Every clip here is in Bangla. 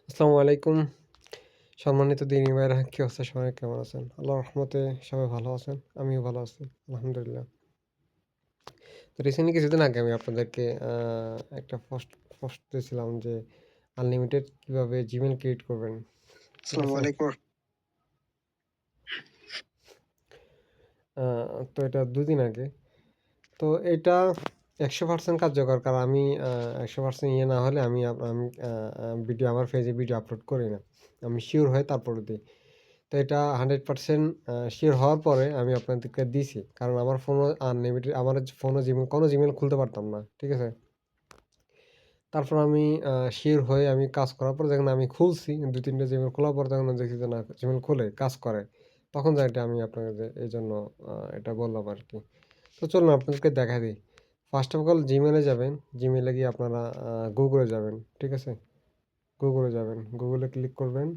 আসসালামু আলাইকুম। সম্মানিত দিনী ভাইরা কি অবস্থা? সবাই কেমন আছেন? আল্লাহর রহমতে সবাই ভালো আছেন। আমিও ভালো আছি। আলহামদুলিল্লাহ। তো রিসেন্টলি কিছুদিন আগে আমি আপনাদেরকে একটা পোস্ট দিয়েছিলাম যে আনলিমিটেড কিভাবে জিমেইল ক্রিয়েট করবেন। ঠিক আসসালামু আছে? আলাইকুম। আ তো এটা ২ দিন আগে। তো এটা ১০০% কার্যকর। কারণ আমি ১০০% ইয়ে না হলে আমি আপ আমি আ আ ভিডিও আমার পেজে ভিডিও আপলোড করি না। আমি সিউর হয়ে তারপরে দেই। তো এটা 100% সিওর হওয়ার পরে আমি আপনাদেরকে দিছি। কারণ আমার ফোনও আনলিমিটেড আমার ফোনে কোনো জিমেইল খুলতে পারতাম না। ঠিক আছে? তারপর আমি সিওর হয়ে আমি কাজ করার পর যখন আমি খুলছি ২-৩ টা জিমেইল খোলার পর যখন আমি দেখছি যে না জিমেইল খুলে কাজ করে। তখন যাই এটা আমি আপনাকে যে এইজন্য এটা বললাম আরকি। তো চলুন আপনাদেরকে দেখাই দেই। ফার্স্ট অফ অল জিমেইলে যাবেন। জিমেইলে গিয়ে আপনারা গুগলে যাবেন। ঠিক আছে? গুগলে যাবেন। গুগলে ক্লিক করবেন।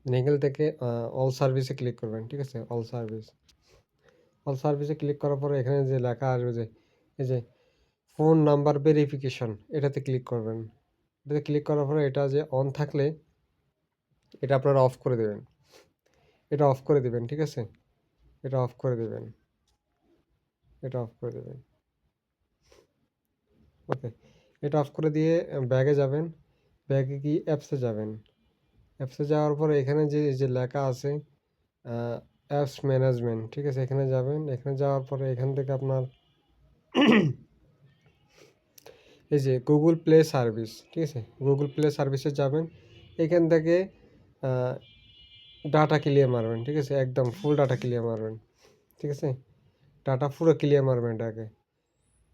এখান থেকে অল সার্ভিসে ক্লিক করবেন। ঠিক আছে? All service. অল সার্ভিসে ক্লিক করার পরে এখানে যে লেখা আসবে যে এই যে ফোন নাম্বার ভেরিফিকেশন এটাতে ক্লিক করবেন। এটাতে ক্লিক করার পরে এটা যে অন থাকলে এটা আপনারা অফ করে দেবেন। এটা অফ করে দিবেন। ঠিক আছে? এটা অফ করে দিবেন। এটা অফ করে দিবেন। ওকে। এটা অফ করে দিয়ে ব্যাগে যাবেন। ব্যাগে গিয়ে অ্যাপসে যাবেন। অ্যাপসে যাওয়ার পরে এখানে যে লেখা আছে আ অ্যাপস ম্যানেজমেন্ট। ঠিক আছে? এখানে যাবেন। এখানে যাওয়ার পরে এখান থেকে আপনার এই যে গুগল প্লে সার্ভিস, ঠিক আছে? গুগল প্লে সার্ভিসে যাবেন। এখান থেকে আ ডাটা ক্লিয়ার মারবেন, ঠিক আছে? একদম ফুল ডাটা ক্লিয়ার মারবেন, ঠিক আছে? ডাটা পুরো ক্লিয়ার মারবেন এটাকে।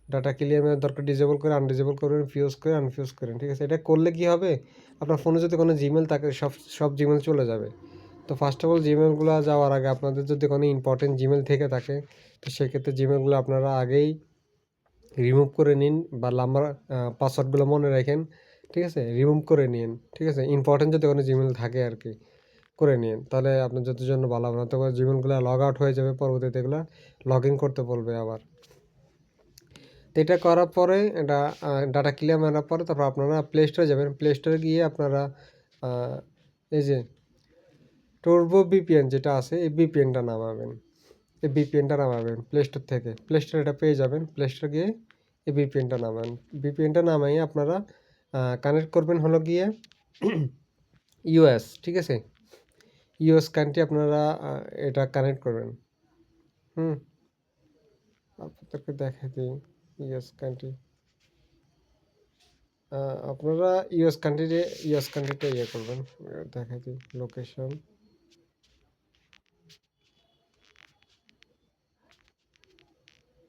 ডাটা ক্লিয়ার মারার দরকার ডিসেবল করে আনডিসেবল করবেন, ফিউজ করে আনফিউজ করেন, ঠিক আছে? এটা করলে কি হবে? আপনার ফোনে যদি কোনো জিমেইল থাকে সব জিমেইল চলে যাবে। তো ফার্স্ট অফ অল জিমেইলগুলা যাওয়ার আগে আপনাদের যদি কোনো ইম্পোর্টেন্ট জিমেইল থেকে থাকে, তো সেক্ষেত্রে জিমেইলগুলো আপনারা আগেই রিমুভ করে নিন বা নাম্বার পাসওয়ার্ডগুলো মনে রাখেন। ঠিক আছে? রিমুভ করে নিন। ঠিক আছে? ইম্পোর্টেন্ট যদি কোনো জিমেইল থাকে আরকি করে নিন। তাহলে আপনার জন্য ভালো হবে। নয়তোবা জিমেইলগুলা লগ আউট হয়ে যাবে। পরবর্তীতে এগুলা লগ ইন করতে বলবে আবার। তো এটা করার পরে এটা ডাটা ক্লিয়ার মারার পরে তারপর আপনারা প্লে স্টোরে যাবেন। প্লে স্টোরে গিয়ে আপনারা আ এই যে টর্বো ভিপিএন যেটা আছে এই ভিপিএনটা নামাবেন। এই ভিপিএনটা নামাবেন প্লে স্টোর থেকে। প্লে স্টোরে এটা পেয়ে যাবেন। প্লে স্টোরে গিয়ে এই ভিপিএনটা নামান। ভিপিএনটা নামাইয়ে আপনারা কানেক্ট করবেন হলো গিয়ে ইউএস, ঠিক আছে? ইউএস কান্ট্রি আপনারা এটা কানেক্ট করবেন। হুম? আপনাদেরকে দেখাই দিই ইউএস কান্ট্রি। আ আপনারা ইউএস কান্ট্রিটা ইয়ে করবেন। দেখাই দিই লোকেশন।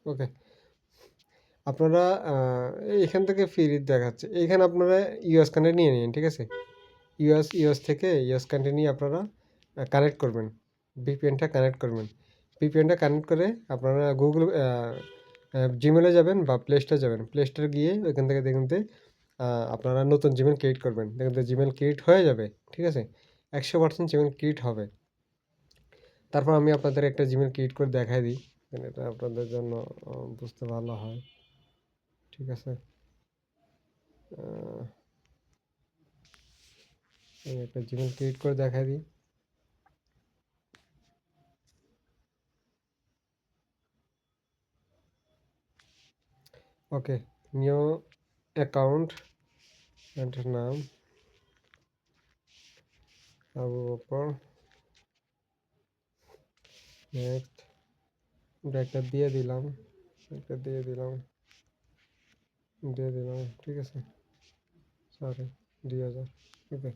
ওকে। আপনারা এখান থেকে ফ্রি দেখাচ্ছে। এইখানে আপনারা ইউএস কান্ট্রি নিয়ে নিন, ঠিক আছে? ইউএস থেকে ইউএস কান্ট্রি নিয়ে আপনারা কানেক্ট করবেন। ভিপিএনটা কানেক্ট করবেন। ভিপিএনটা কানেক্ট করে আপনারা গুগল জিমেইলে যাবেন বা প্লে স্টোরে যাবেন। প্লে স্টোরে গিয়ে ওইখান থেকে দেখবেন যে আপনারা নতুন জিমেইল ক্রিয়েট করবেন। দেখবেন যে জিমেইল ক্রিয়েট হয়ে যাবে। ঠিক আছে? ১০০% জিমেইল ক্রিয়েট হবে। তারপর আমি আপনাদের একটা জিমেইল ক্রিয়েট করে দেখাই দিই। এটা আপনাদের জন্য বুঝতে ভালো হয়। ঠিক আছে? আ আমি একটা জিমেইল ক্রিয়েট করে দেখাই দিই। ওকে। নিউ অ্যাকাউন্ট এটার নাম আবু বকর। নেক্সট এটা দিয়ে দিলাম। এটা দিয়ে দিলাম। দিয়ে দিলাম। ঠিক আছে? সরি ২০০০। ওকে।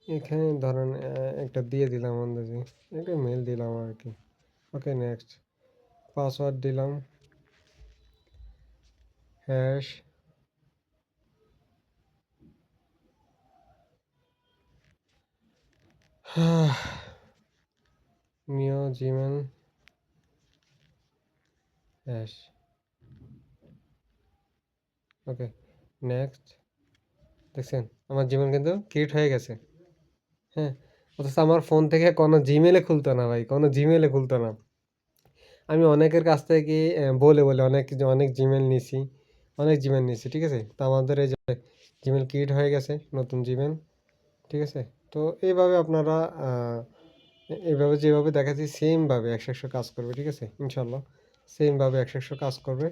এখানে ধরেন একটা দিয়ে দিলাম আন্দাজে। একটা মেইল দিলাম আরকি। Okay next. পাসওয়ার্ড দিলাম। Hash new Gmail hash. Okay. Next. দেখছেন? আমার জিমেইল কিন্তু ক্রিয়েট হয়ে গেছে। হ্যাঁ? অথচ আমার ফোন থেকে কোনো জিমেইলে খুলতো না ভাই। কোনো জিমেইলে খুলতো না। আমি অনেকের কাছ থেকে বলে অনেক জিমেইল নিছি। অনেক জিমেল নিয়েছি, ঠিক আছে। তো আমাদের এই যে জিমেল ক্রিয়েট হয়ে গেছে, নতুন জিমেল, ঠিক আছে। তো এইভাবে আপনারা এইভাবে যেভাবে দেখাচ্ছি সেমভাবে 100 কাজ করবে, ঠিক আছে, ইনশাল্লাহ। সেমভাবে 100 কাজ করবে।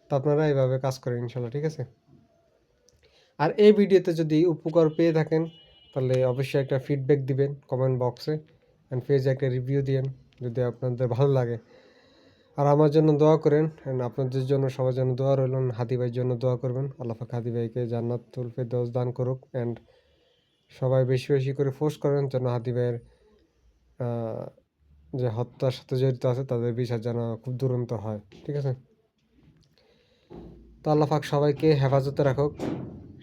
তো আপনারা এইভাবে কাজ করেন ইনশাল্লাহ, ঠিক আছে। আর এই ভিডিওতে যদি উপকার পেয়ে থাকেন তাহলে অবশ্যই একটা ফিডব্যাক দিবেন কমেন্ট বক্সে, অ্যান্ড পেজে একটা রিভিউ দিবেন যদি আপনাদের ভালো লাগে। আর আমার জন্য দোয়া করেন, অ্যান্ড আপনাদের জন্য সবার জন্য দোয়া রইল। হাদি ভাইয়ের জন্য দোয়া করবেন, আল্লাহ পাক হাদি ভাইকে জান্নাতুল ফেরদৌস দান করুক। অ্যান্ড সবাই বেশি বেশি করে পোস্ট করেন যেন হাদি ভাইয়ের যে হত্যার সাথে জড়িত আছে তাদের বিচার যেন খুব দুরন্ত হয়, ঠিক আছে। তো আল্লাহ পাক সবাইকে হেফাজতে রাখুক,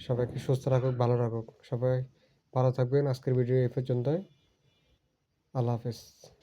সবাইকে সুস্থ রাখুক, ভালো রাখুক। সবাই ভালো থাকবেন। আজকের ভিডিও এই পর্যন্তই। আল্লাহ হাফেজ।